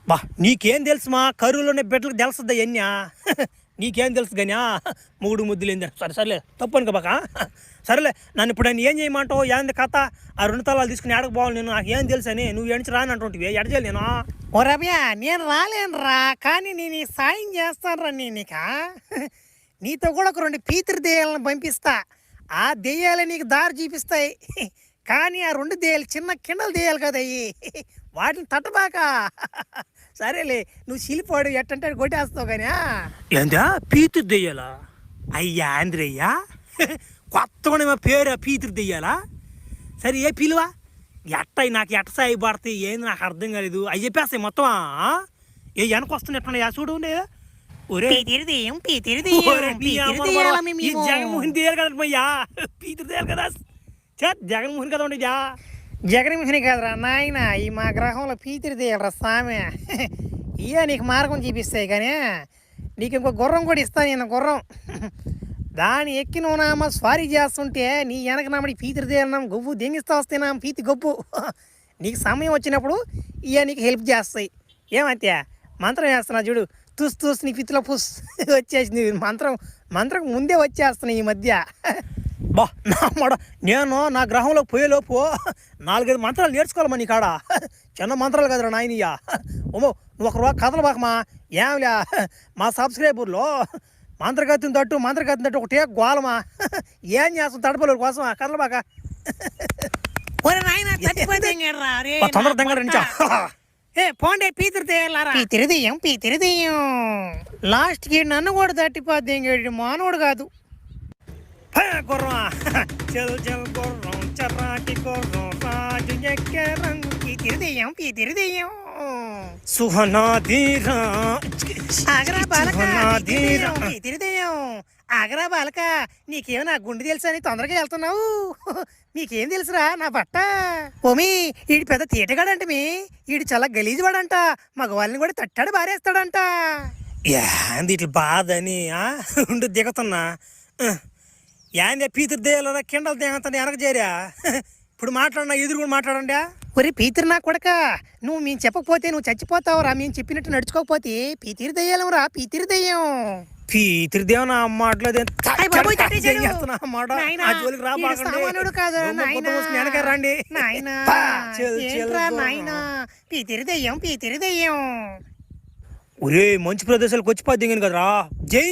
బా నీకేం తెలుసు మా కరువులోనే బిడ్డలకు తెలుస్తుంది అన్యా నీకేం తెలుసు గన్యా మూడు ముద్దులు ఏంది సరే సరేలే తప్పు అనుకో బాక సరేలే నన్ను ఇప్పుడు నేను ఏం చేయమంటావు ఏంది కథ ఆ రెండు తలాలు తీసుకుని ఎడకు పోవాలి నేను నాకు ఏం తెలుసు అని నువ్వు ఎడిచి రాని అంటుంటివి ఎడచేయాలి నేను ఓ రమ్య నేను రాలేనురా కానీ నేను ఈ సాయం చేస్తానురా నీక నీతో కూడా ఒక రెండు పీతృ దెయ్యాలను పంపిస్తా ఆ దెయ్యాలే నీకు దారి చూపిస్తాయి కానీ ఆ రెండు దెయ్యాలు చిన్న కిండలు దెయ్యాలు కదా అయ్యి వాటిని తట్టబాక సరేలే నువ్వు శిలిపాడు ఎట్టంటే కొట్టేస్తావు కానీ ఏందా పీతు దెయ్యాలా అయ్యా ఆంధ్రయ్యా కొత్తగా మా పేరు పీతు దెయ్యాలా సరే ఏ పిలువా ఎట్టయి నాకు ఎట్ట సాయి పడతాయి ఏంది నాకు అర్థం కాలేదు అవి చెప్పేస్తాయి మొత్తం ఏ వెనకొస్తున్నట్టున్నాయా చూడు ఒరే జగన్మోహన్ దేయాలి కదా అయ్యా పీతు దేయాలి కదా జగన్మోహన్ కదా ఉండేజా జగన్మోహిని కాదురా నాయన ఈ మా గ్రహంలో పీతిరి దెయ్యాలరా సామె ఇయ్య నీకు మార్గం చూపిస్తాయి కానీ నీకు ఇంకో గుర్రం కూడా ఇస్తాను నేను గుర్రం దాని ఎక్కి నువ్వు నామ స్వారీ చేస్తుంటే నీ వెనక నామడి పీతిరి దెయ్యాలన్నాం గొవ్వు దెంగిస్తా వస్తేనా పీతి గొప్పు నీకు సమయం వచ్చినప్పుడు ఇయ్య నీకు హెల్ప్ చేస్తాయి ఏమంతే మంత్రం చేస్తున్నా చూడు తుస్ తుస్ నీ పిత్తులో పుస్ వచ్చేసింది మంత్రం ముందే వచ్చేస్తున్నాయి ఈ మధ్య బా నా మాట నేను నా గ్రహంలో పోయేలోపు 4-5 మంత్రాలు నేర్చుకోవాలమ్మా నీ కాడ చిన్న మంత్రాలు కదరా నాయనయ్యా ఓమో నువ్వు ఒక రోజు కథలు బాకమా ఏమిలే మా సబ్స్క్రైబర్లో మంత్రగతిని తట్టు ఒకటే గోలమా ఏం చేస్తాం తడపల కోసం కథలు బాక పోండే పీతిరిదెయ్యం లాస్ట్కి నన్ను కూడా తట్టిపోద్ది మానవుడు కాదు గుర్రం చల్ చల్ గుర్రం చర్రాటి గుర్రం రాజు ఎక్కరం పీతిరిదెయ్యం సుహనాధీరా ఆగరా బాలక నీకేమో నా గుండె తెలుసా అని తొందరగా వెళ్తున్నావు నీకేం తెలుసురా నా బట్ట ఓమి ఈడు పెద్ద తీటగాడంట ఈడు చాలా గలీజువాడంట మగవాళ్ళని కూడా తట్టాడు బారేస్తాడంట ఏంది ఇట్లా బాధ అని ఉండి దిగుతున్నా ఏందే పీతురు దేయాలరా కిండలు దేగంత వెనక చేరా ఇప్పుడు మాట్లాడినా ఎదురు కూడా మాట్లాడండి ఒరే పీతిరి నా కొడక నువ్వు మేము చెప్పకపోతే నువ్వు చచ్చిపోతావురా మేము చెప్పినట్టు నడుచుకోకపోతే పీతిరి దెయ్యాలంరా పీతిరి దెయ్యం పీతిరి దేవన మాట్లాడేది ఒరే మంచి ప్రదేశాలకు వచ్చి పద్దెంగాను కదరా జై